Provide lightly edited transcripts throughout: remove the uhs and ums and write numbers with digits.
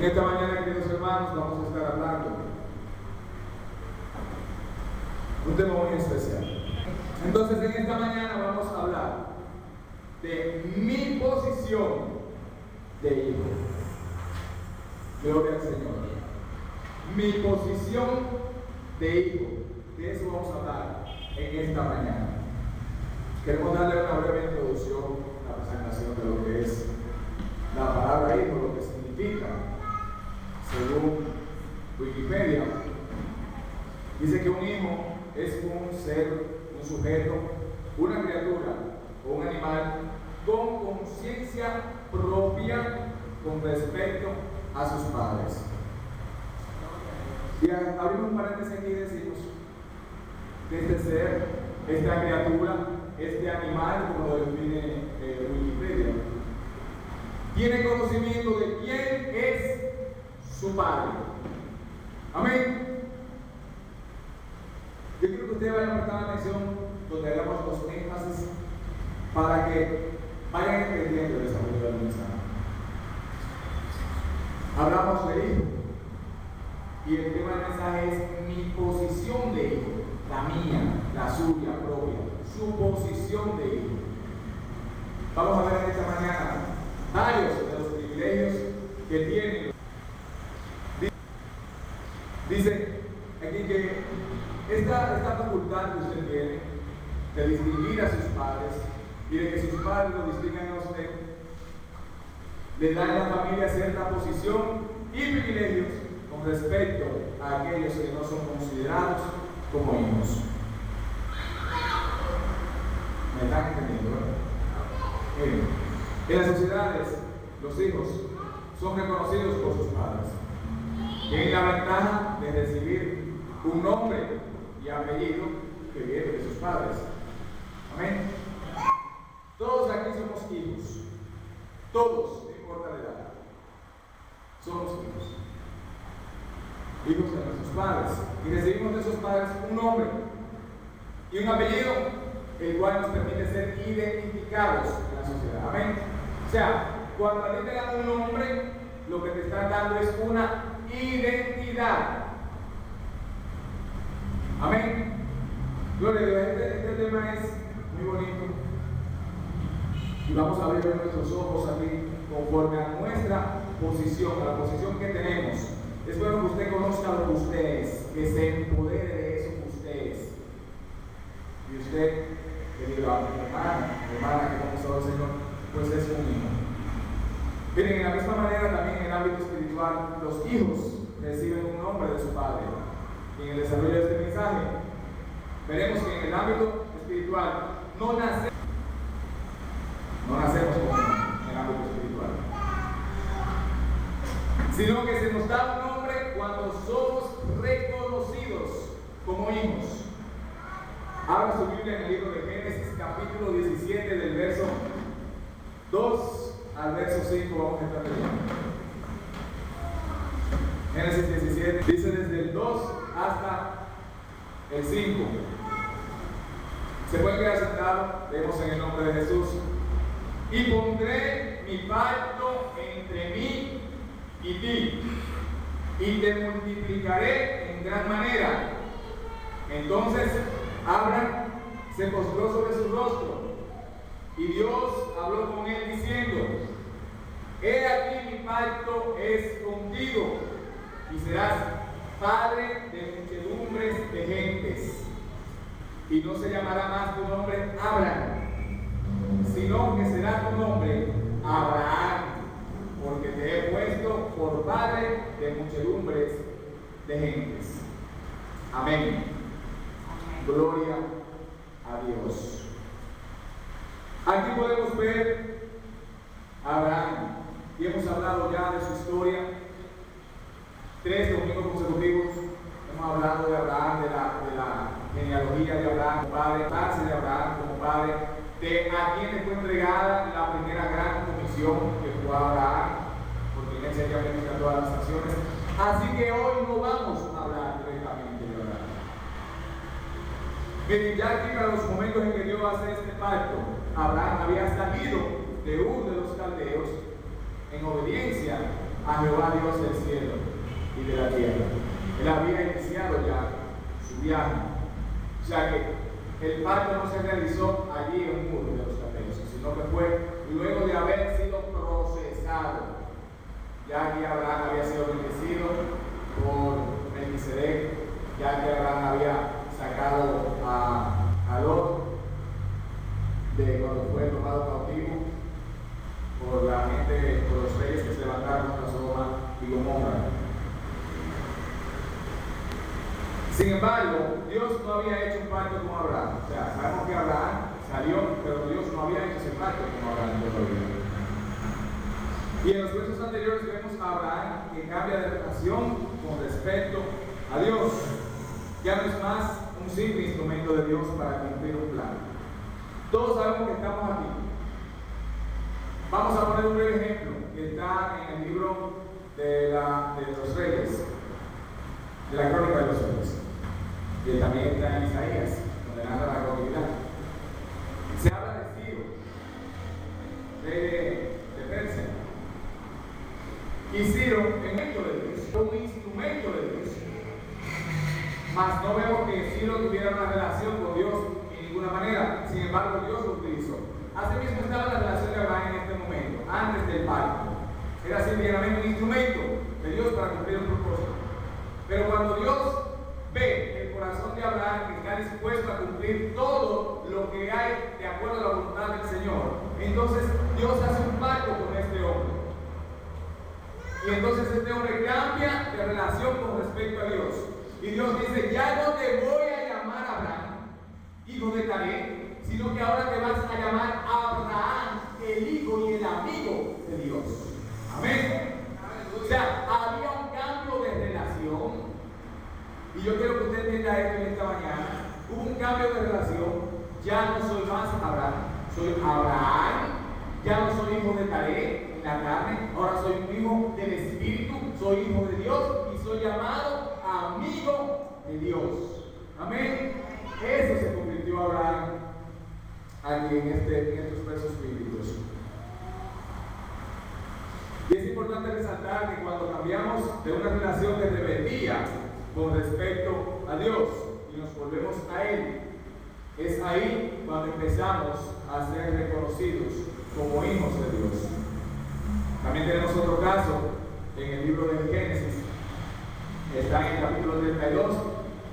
En esta mañana, queridos hermanos, vamos a estar hablando un tema muy especial. Entonces, en esta mañana vamos a hablar de mi posición de hijo. Gloria al Señor. Mi posición de hijo. De eso vamos a hablar en esta mañana. Queremos darle una breve introducción a la presentación de lo que es la palabra hijo, lo que significa. Según Wikipedia, dice que un hijo es un ser, un sujeto, una criatura o un animal con conciencia propia con respecto a sus padres. Y abrimos un paréntesis aquí y decimos que este ser, esta criatura, este animal, como lo define Wikipedia, tiene conocimiento de quién es su padre. Amén. Yo quiero que ustedes vayan a prestar atención donde hagamos los énfasis para que vayan entendiendo el desarrollo del mensaje. Hablamos de hijo y el tema del mensaje es mi posición de hijo, la mía, la suya propia, su posición de hijo. Vamos a ver en esta mañana varios de los privilegios que tiene. Dice aquí que esta facultad que usted tiene de distinguir a sus padres y de que sus padres lo distingan a usted, le da a la familia cierta posición y privilegios con respecto a aquellos que no son considerados como hijos. ¿Me están entendiendo? En las sociedades, los hijos son reconocidos por sus padres. Tienen la ventaja de recibir un nombre y apellido que viene de sus padres. Amén. Todos aquí somos hijos. Todos, no importa la edad. Somos hijos. Hijos de nuestros padres. Y recibimos de esos padres un nombre y un apellido, el cual nos permite ser identificados en la sociedad. Amén. O sea, cuando a ti te dan un nombre, lo que te están dando es una identidad. Amén. Gloria a Dios. Este tema es muy bonito y vamos a abrir nuestros ojos aquí conforme a nuestra posición, a la posición que tenemos. Es bueno que usted conozca lo que usted es, que se empodere de eso que usted es. Y usted, querido hermana que conoce al Señor, pues es un hijo. Miren, de la misma manera también en el ámbito espiritual, los hijos reciben un nombre de su padre. Y en el desarrollo de este mensaje, veremos que en el ámbito espiritual no nacemos como en el ámbito espiritual, sino que se nos da un nombre cuando somos reconocidos como hijos. Abra su Biblia en el libro de Génesis, capítulo 17, del verso 2 al verso 5, vamos a estar leyendo. Génesis 17, dice desde el 2 hasta el 5. Se puede quedar sentado, leemos en el nombre de Jesús. Y pondré mi pacto entre mí y ti, y te multiplicaré en gran manera. Entonces Abraham se postró sobre su rostro, y Dios habló con él diciendo: He aquí mi pacto es contigo, y serás padre de muchedumbres de gentes. Y no se llamará más tu nombre Abraham, sino que será tu nombre Abraham, porque te he puesto por padre de muchedumbres de gentes. Amén. Gloria a Dios. Aquí podemos ver a Abraham, y hemos hablado ya de su historia. 3 domingos consecutivos hemos hablado de Abraham, de la genealogía de Abraham como padre, clase de Abraham como padre, de a quien le fue entregada la primera gran comisión que fue a Abraham, porque en él se había todas las naciones. Así que hoy no vamos a hablar directamente de Abraham. Miren, ya aquí para los momentos en que Dios hace este pacto, Abraham había salido de Ur de los Caldeos en obediencia a Jehová Dios del cielo y de la tierra. Él había iniciado ya su viaje. O sea que el pacto no se realizó allí en un muro de los camellos, sino que fue luego de haber sido procesado. Ya que Abraham había sido bendecido por Melquisedec, ya que Abraham había sacado a Lot de cuando fue tomado cautivo por la gente, por los reyes que se levantaron contra Sodoma y Gomorra. Sin embargo, Dios no había hecho un pacto con Abraham. O sea, sabemos que Abraham salió, pero Dios no había hecho ese pacto con Abraham todavía. Y en los versos anteriores vemos a Abraham que cambia de relación con respecto a Dios. Ya no es más un simple instrumento de Dios para cumplir un plan. Todos sabemos que estamos aquí. Vamos a poner un breve ejemplo que está en el libro de los Reyes, de la Crónica de los Reyes, que también está en Isaías, donde narra la cautividad. Se habla de Ciro, de Persia. Y Ciro, en medio de Dios, fue un instrumento de Dios. Mas no vemos que Ciro tuviera una relación con Dios en ninguna manera. Sin embargo, Dios lo utilizó. Asimismo estaba la relación de Abraham en este momento, antes del pacto. Era simplemente un instrumento de Dios para cumplir un propósito. Pero cuando Dios ve el corazón de Abraham que está dispuesto a cumplir todo lo que hay de acuerdo a la voluntad del Señor, entonces Dios hace un pacto con este hombre. Y entonces este hombre cambia de relación con respecto a Dios. Y Dios dice, ya no te voy a llamar Abraham, hijo de Taré, sino que ahora te vas a llamar Abraham, el hijo y el amigo de Dios. Amén. O sea, había un cambio de relación. Y yo quiero que usted entienda esto en esta mañana. Hubo un cambio de relación. Ya no soy más Abraham, soy Abraham. Ya no soy hijo de Taré en la carne, ahora soy un hijo del Espíritu, soy hijo de Dios y soy llamado amigo de Dios. Amén. Eso se convirtió Abraham aquí en estos versos bíblicos. Y es importante resaltar que cuando cambiamos de una relación de rebeldía con respecto a Dios y nos volvemos a Él, es ahí cuando empezamos a ser reconocidos como hijos de Dios. También tenemos otro caso en el libro de Génesis, está en el capítulo 32,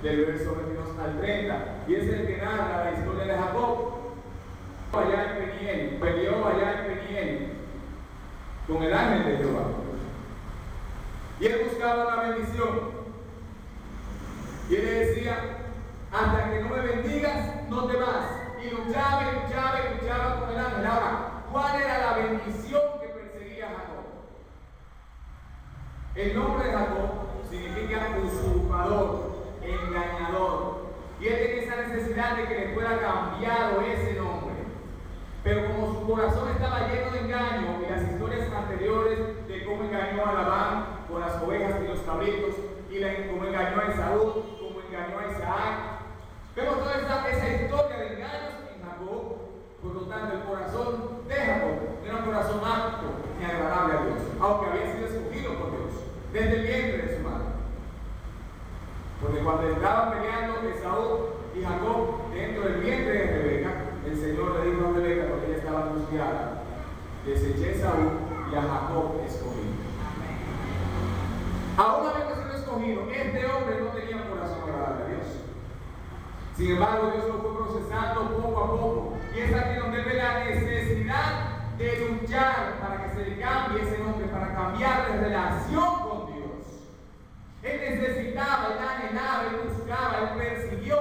del verso 22 al 30, y es el que narra la historia de Jacob. Allá en Peniel, peleó allá en Peniel con el ángel de Jehová, y él buscaba la bendición, y él le decía, hasta que no me bendigas, no te vas. Y luchaba con el ángel. Ahora, ¿cuál era la bendición que perseguía Jacob? El nombre de Jacob significa usurpador, engañador. Y él tenía esa necesidad de que le fuera cambiado ese nombre. Pero como su corazón estaba lleno de engaño, y las historias anteriores de cómo engañó a Labán con las ovejas y los cabritos, y cómo engañó a Esaú, cómo engañó a Isaac, vemos toda esa historia de engaños en Jacob. Por lo tanto, el corazón de Jacob era un corazón apto y agradable a Dios, aunque había sido escogido por Dios desde el vientre de su madre. Porque cuando estaban peleando Esaú y Jacob dentro del vientre de Rebeca, el Señor le dijo a Rebeca, cuando ella estaba angustiada, deseché a Esaú y a Jacob escogí. Aún habiendo sido escogido, este hombre no tenía un corazón agradable a Dios. Sin embargo, Dios lo fue procesando poco a poco. Y es aquí donde ve la necesidad de luchar para que se le cambie ese nombre, para cambiar de relación con Dios. Él necesitaba, él anhelaba, él buscaba, él persiguió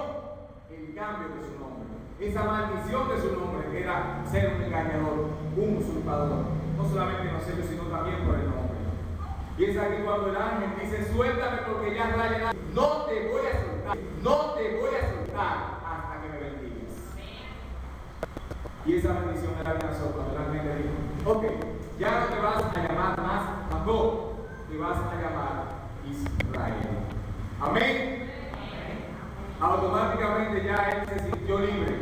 el cambio de su nombre. Esa maldición de su nombre, que era ser un engañador, un usurpador. No solamente en los hechos, sino también por el nombre. Y es aquí cuando el ángel dice, suéltame porque ya raya. No te voy a soltar, no te voy a soltar hasta que me bendigas. Y esa bendición era de nosotros, cuando el ángel le dijo, ok, ya no te vas a llamar más Jacob, te vas a llamar Israel. Amén. Automáticamente ya él se sintió libre.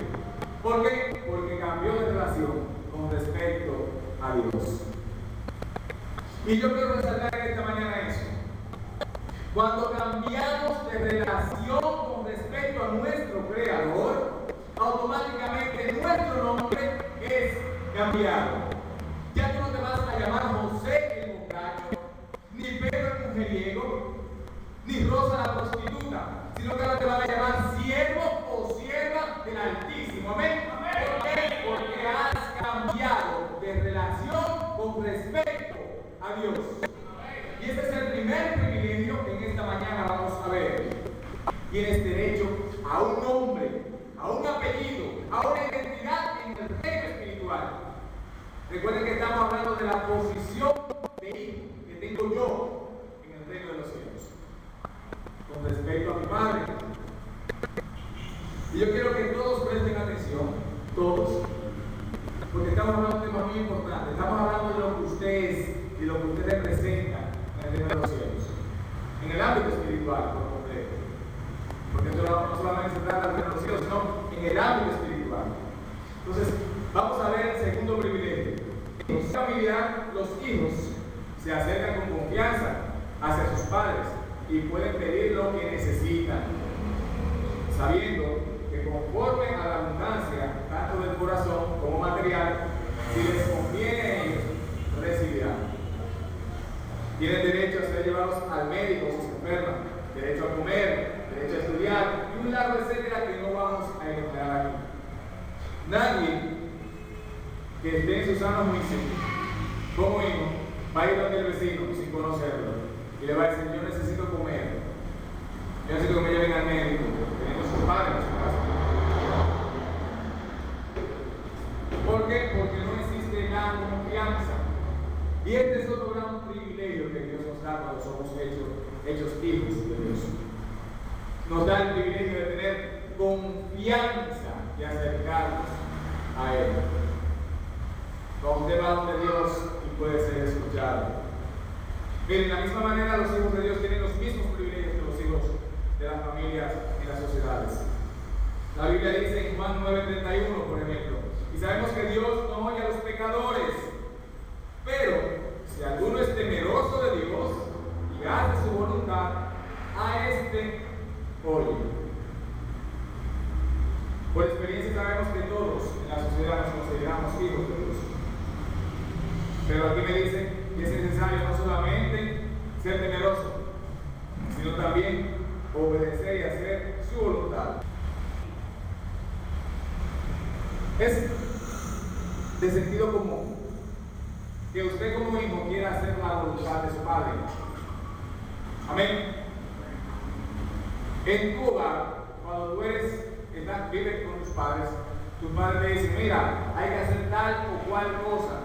¿Por qué? Porque cambió de relación con respecto a Dios. Y yo quiero resaltar Cuando cambiamos de relación con respecto a nuestro Creador, automáticamente nuestro nombre es cambiado. Ya tú no te vas a llamar José el montaño, ni Pedro el mujeriego, ni Rosa la prostituta, sino que ahora te van a llamar siervo o sierva del Altísimo. Amén. ¿Por qué? Porque has cambiado de relación con respecto a Dios. Y ese es el primer privilegio que en esta mañana vamos a ver. Tienes derecho a un nombre, a un apellido, a una identidad en el reino espiritual. Recuerden que estamos hablando de la posición de hijo que tengo yo en el reino de los cielos con respecto a mi Padre. Y yo quiero que todos presten atención, todos, porque estamos hablando de un tema muy importante. Estamos hablando de lo que usted es y lo que usted representa en el reino de los cielos, en el ámbito espiritual por completo. Porque esto no solamente se trata del reino de los cielos, sino en el ámbito espiritual. Entonces, vamos a ver el segundo privilegio. En su familia, los hijos se acercan con confianza hacia sus padres y pueden pedir lo que necesitan, sabiendo que conforme a la abundancia, tanto del corazón como material, si les conviene a ellos, recibirán. Tienen derecho a ser llevados al médico si se enferman, derecho a comer, derecho a estudiar y un largo etcétera que no vamos a enumerar aquí. Nadie que esté en su sano juicio como hijo va a ir donde el vecino sin conocerlo y le va a decir: yo necesito comer, yo necesito que me lleven al médico, tenemos sus padres en su casa. ¿Por qué? Porque no existe la confianza. Y este es otro gran privilegio que Dios nos da cuando somos hechos hijos de Dios. Nos da el privilegio de tener confianza y acercarnos a Él. Cuando usted va donde Dios y puede ser escuchado. Miren, de la misma manera los hijos de Dios tienen los mismos privilegios que los hijos de las familias y las sociedades. La Biblia dice en Juan 9:31, por ejemplo, y sabemos que Dios no oye a los pecadores, pero si alguno es temeroso de Dios y hace su voluntad, a este oye. Por experiencia sabemos que todos en la sociedad nos consideramos hijos de Dios. Pero aquí me dice que es necesario no solamente ser temeroso, sino también obedecer y hacer su voluntad. Es de sentido común que usted como hijo quiera hacer la voluntad de su padre. Amén. En tu hogar, cuando tú vives con tus padres te dicen: mira, hay que hacer tal o cual cosa.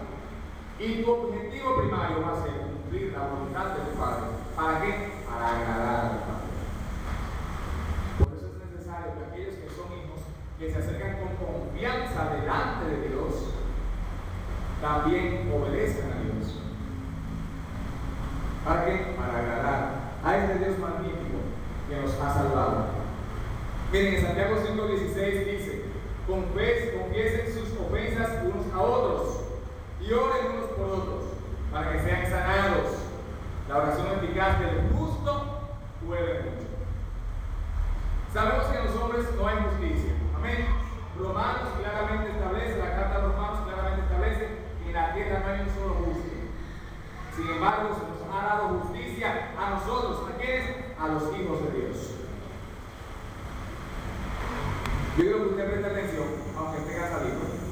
Y tu objetivo primario va a ser cumplir la voluntad de tu padre. ¿Para qué? Para agradar al Padre. Por eso es necesario que aquellos que son hijos, que se acercan con confianza delante de Dios, también obedezcan a Dios. ¿Para qué? Para agradar a este Dios magnífico que nos ha salvado. Miren, en Santiago 5:16 dice: confiesen sus ofensas unos a otros y oren unos por otros para que sean sanados. La oración eficaz del justo puede mucho. Sabemos que en los hombres no hay justicia. Amén. Romanos claramente establece, la carta de Romanos claramente establece que en la tierra no hay un solo justo. Sin embargo, se nos ha dado justicia a nosotros. ¿A quiénes? A los hijos de Dios. Yo quiero que usted preste atención, aunque tenga salido.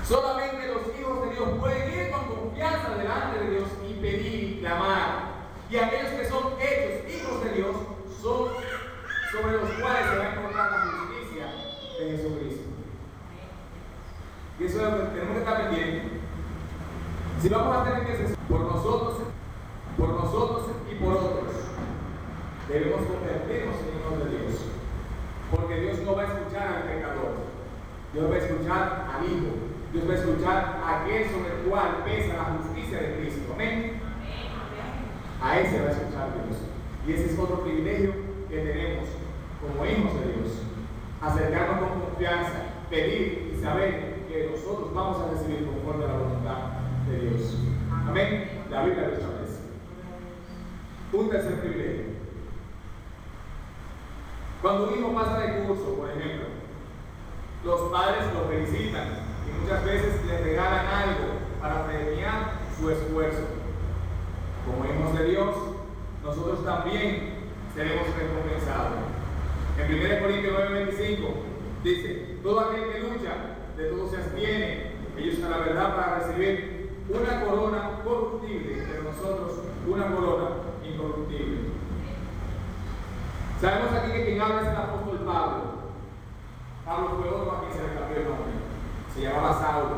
Solamente los hijos de Dios pueden ir con confianza delante de Dios y pedir y clamar. Y aquellos que son hechos hijos de Dios son sobre los cuales se va a encontrar la justicia de Jesucristo. Y eso es lo que tenemos que estar pendientes. Si vamos a tener intercesión por nosotros y por otros, debemos convertirnos en hijos de Dios. Porque Dios no va a escuchar al pecador, Dios va a escuchar al Hijo, Dios va a escuchar a aquel sobre el cual pesa la justicia de Cristo. Amén. A ese va a escuchar Dios. Y ese es otro privilegio que tenemos como hijos de Dios: acercarnos con confianza, pedir y saber que nosotros vamos a recibir conforme a la voluntad de Dios. Amén. La Biblia lo establece. Un tercer privilegio. Cuando un hijo pasa de curso, por ejemplo, los padres lo felicitan y muchas veces le regalan algo para premiar su esfuerzo. Como hijos de Dios, nosotros también seremos recompensados. En 1 Corintios 9:25 dice: todo aquel que lucha, de todo se abstiene, ellos a la verdad para recibir una corona corruptible, pero nosotros una corona incorruptible. Sabemos aquí que quien habla es el apóstol Pablo. Pablo fue otro a quien se le cambió el nombre. Se llamaba Saulo.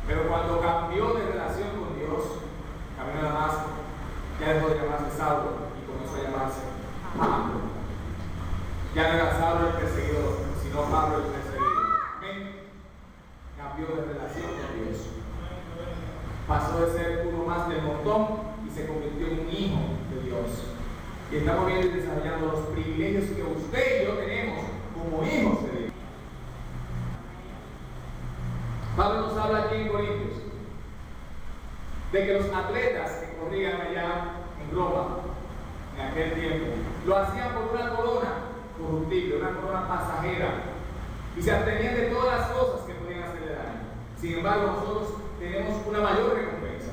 Pero cuando cambió de relación con Dios, cambió a Damasco, ya dejó de llamarse Saulo y comenzó a llamarse Pablo. Ya no era Saulo el perseguidor, sino Pablo el perseguido. Amén. Cambió de relación con Dios. Pasó de ser uno más del montón y se convirtió en un hijo de Dios. Y estamos viendo y desarrollando los privilegios que usted y yo tenemos como hijos de Dios. Pablo nos habla aquí en Corintios de que los atletas que corrían allá en Roma en aquel tiempo lo hacían por una corona corruptible, una corona pasajera, y se abstenían de todas las cosas que podían hacerle daño. Sin embargo, nosotros tenemos una mayor recompensa.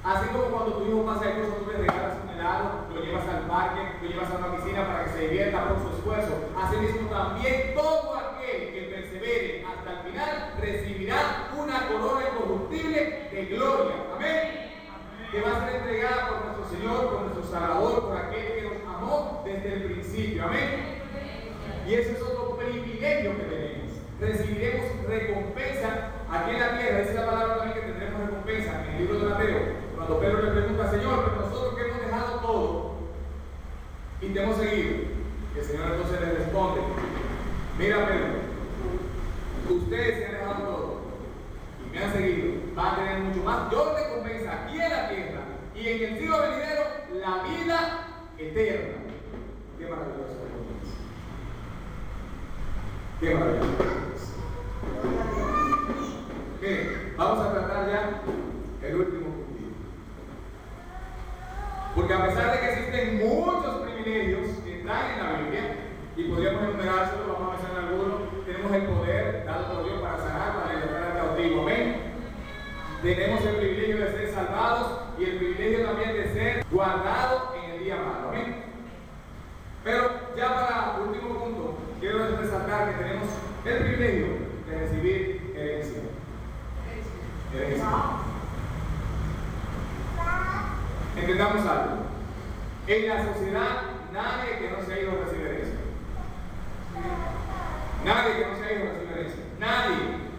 Así como cuando tu hijo pasa de cosas, tú le regalas un helado, lo llevas al parque, lo llevas a una piscina para que se divierta por su esfuerzo. Asimismo también todo aquel que persevere hasta el final recibirá una corona incorruptible de gloria. Amén. Que va a ser entregada por nuestro Señor, por nuestro Salvador, por aquel que nos amó desde el principio. Amén. Y ese es otro privilegio que tenemos. Recibiremos recompensa aquí en la tierra. Dice la palabra también que tendremos recompensa en el libro de Mateo. Cuando Pedro le pregunta: Señor, pero nosotros que hemos dejado todo y te hemos seguido, el Señor entonces le responde: mira, Pedro, ustedes se han dejado todo y me han seguido, van a tener mucho más. Yo recompensa aquí en la tierra y en el siglo venidero la vida eterna. Qué maravilloso. Qué maravilloso. Miren, vamos a tratar ya el último punto. Porque a pesar de que existen muchos privilegios que están en la Biblia, y podríamos enumerárselos, vamos a mencionar algunos, tenemos el poder dado por Dios para sanar, para libertar al cautivo. Amén. Tenemos el privilegio de ser salvados y el privilegio también de ser guardados en el día malo. Amén. Pero ya para último punto, quiero resaltar que tenemos el privilegio de recibir herencia. Herencia. Entendamos algo. En la sociedad, nadie que no sea hijo recibe herencia. Nadie que no sea hijo recibe herencia. Nadie.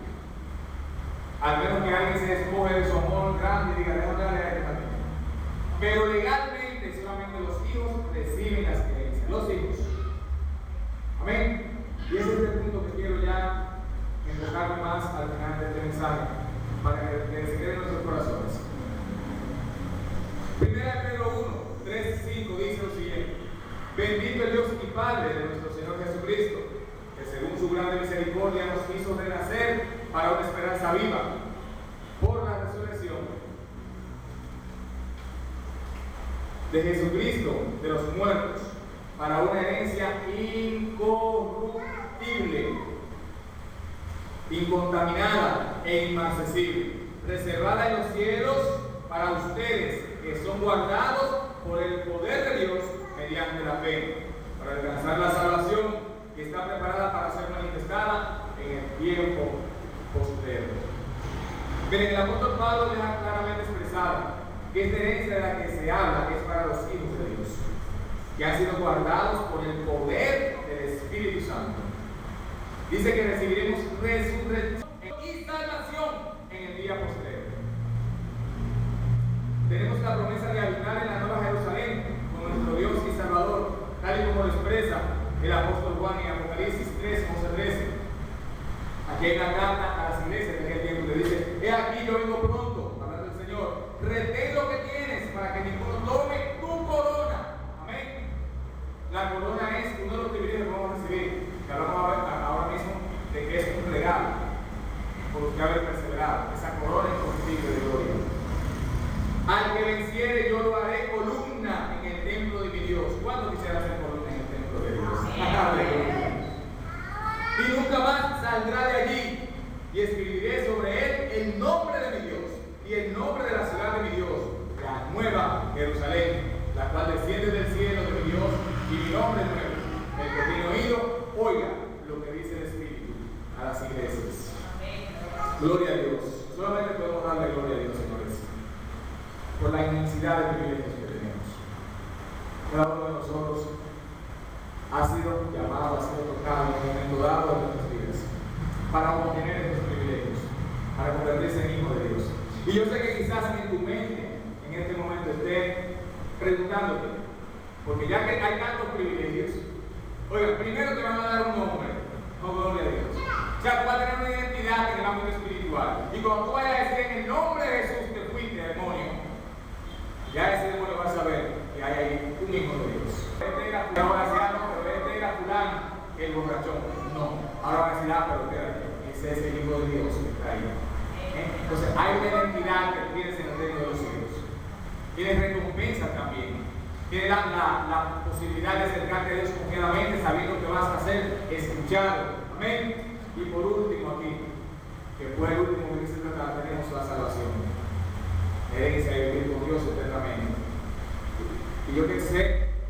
Al menos que alguien se despoje de su amor grande y diga: déjame darle a este también. Pero legalmente solamente los hijos reciben las herencias. Los hijos. Amén. Y ese es el punto que quiero ya enfocarme más al final de este mensaje, para que se quede en nuestros corazones. Primera de Pedro 1, 3 y 5 dice lo siguiente: bendito el Dios y Padre de nuestro Señor Jesucristo, que según su grande misericordia nos hizo renacer para una esperanza viva, por la resurrección de Jesucristo de los muertos, para una herencia incorruptible, incontaminada e inmarcesible, reservada en los cielos para ustedes, que son guardados por el poder de Dios mediante la fe, para alcanzar la salvación que está preparada para ser manifestada en el tiempo postrero. Miren, el apóstol Pablo deja claramente expresada que esta herencia de la que se habla es para los hijos de Dios, que han sido guardados por el poder del Espíritu Santo. Dice que recibiremos resurrección y salvación en el día postrero. Tenemos la promesa de habitar en la Nueva Jerusalén con nuestro Dios y Salvador, tal y como lo expresa el apóstol Juan en Apocalipsis 3, 11-13. Aquí hay una carta a las iglesias de aquel tiempo que dice: he aquí, yo vengo pronto, hablando del Señor, retén lo que tienes para que ninguno tome tu corona. Amén. La corona es uno de los privilegios que vamos a recibir, que hablamos ahora mismo de que es un regalo por los que haber perseverado, esa corona incorruptible de gloria. Al que venciere, yo lo haré columna columna en el templo de mi Dios. ¿Cuándo quisiera ser columna en el templo de Dios? Y nunca más saldrá de allí. Y escribiré sobre él el nombre de mi Dios y el nombre de la ciudad de mi Dios, la nueva Jerusalén, la cual desciende del cielo de mi Dios, y mi nombre nuevo. El que tiene oído, oiga lo que dice el Espíritu a las iglesias. Gloria a Dios. Solamente podemos darle gloria a Dios, señores, por la inmensidad de privilegios que tenemos. Cada uno de nosotros ha sido llamado, ha sido tocado en un momento dado de nuestras vidas para obtener estos privilegios, para convertirse en hijo de Dios. Y yo sé que quizás en tu mente en este momento esté preguntándote, porque ya que hay tantos privilegios, oiga, primero te van a dar un nombre, oh gloria a Dios. O sea, tú vas a tener una identidad en el ámbito espiritual. Y cuando tú vayas a decir en el nombre de Jesús que fuiste demonio, ya ese demonio va a saber que hay ahí un hijo de Dios. Este era fulano, el borrachón. No, ahora van a decir, pero espérate, ese es el hijo de Dios que está ahí. Entonces hay una identidad que tienes en el reino de los cielos. Tienes recompensas también. Tienes la posibilidad de acercarte a Dios confiadamente, sabiendo que vas a ser escuchado. Amén. Y por último aquí, que fue el último que dice el tratado, tenemos la salvación. Herencia y vivir con Dios eternamente. Y yo que sé,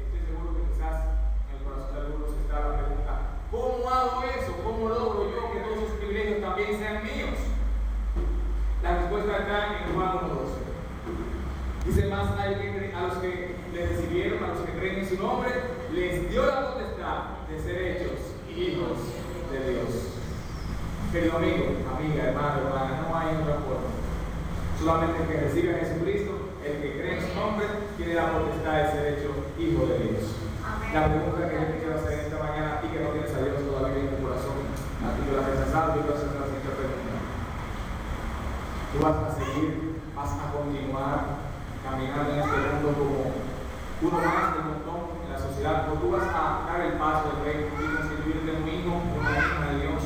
estoy seguro que quizás en el corazón de algunos está la pregunta, ¿cómo hago eso? ¿Cómo logro yo que todos esos privilegios también sean míos? La respuesta está en Juan 1:12. Dice más a los que le recibieron, a los que creen en su nombre, les dio la potestad de ser hechos hijos de Dios. Querido amigo, amiga, hermano, hermana, no hay otra forma. Solamente el que recibe a Jesucristo, el que cree en su nombre, tiene la potestad de ser hecho hijo de Dios. Amén. La pregunta que yo te quiero hacer esta mañana, a ti que no tienes a Dios todavía en tu corazón, a ti que lo has rechazado, yo te voy a hacer una siguiente pregunta. Tú vas a seguir, vas a continuar caminando en este mundo como uno más del montón en la sociedad, o tú vas a dar el paso del reino y constituirte un hijo, una hija de Dios.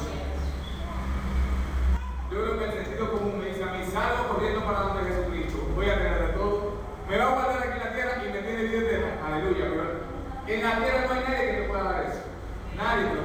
Yo creo que el sentido común me dice a mí, salgo corriendo para donde Jesucristo, voy a tener de todo, me va a guardar aquí en la tierra y me tiene vida eterna, aleluya, pero en la tierra no hay nadie que te pueda dar eso, nadie te lo